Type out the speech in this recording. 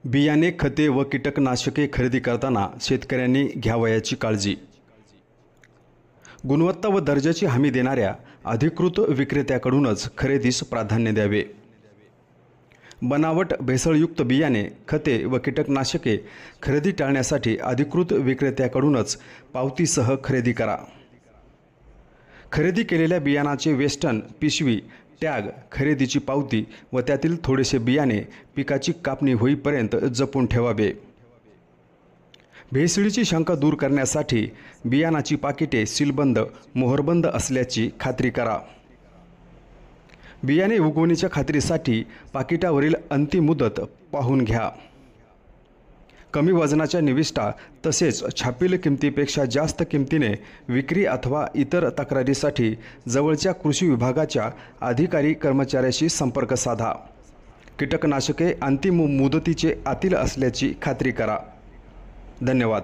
बियाणे, खते व कीटकनाशके खरेदी करताना शेतकऱ्यांनी घ्यावयाची काळजी. गुणवत्ता व दर्जाची हमी देणाऱ्या अधिकृत विक्रेत्याकडूनच खरेदीस प्राधान्य द्यावे. बनावट, भेसळयुक्त बियाणे, खते व कीटकनाशके खरेदी टाळण्यासाठी अधिकृत विक्रेत्याकडूनच पावतीसह खरेदी करा. खरेदी केलेल्या बियाणाचे वेष्टन, पिशवी, टॅग, खरेदीची पावती व त्यातील थोडेसे बियाणे पिकाची कापणी होईपर्यंत जपून ठेवावे. भेसळीची शंका दूर करण्यासाठी बियाणाची पाकिटे सीलबंद, मोहरबंद असल्याची खात्री करा. बियाणे उगवणीच्या खात्रीसाठी पाकिटावरील अंतिम मुदत पाहून घ्या. कमी वजनाच्या निविष्ठा तसेच छापील किमतीपेक्षा जास्त किमतीने विक्री अथवा इतर तक्रारीसाठी जवळच्या कृषी विभागाच्या अधिकारी कर्मचाऱ्याशी संपर्क साधा. कीटकनाशके अंतिम मुदतीचे आतील असल्याची खात्री करा. धन्यवाद.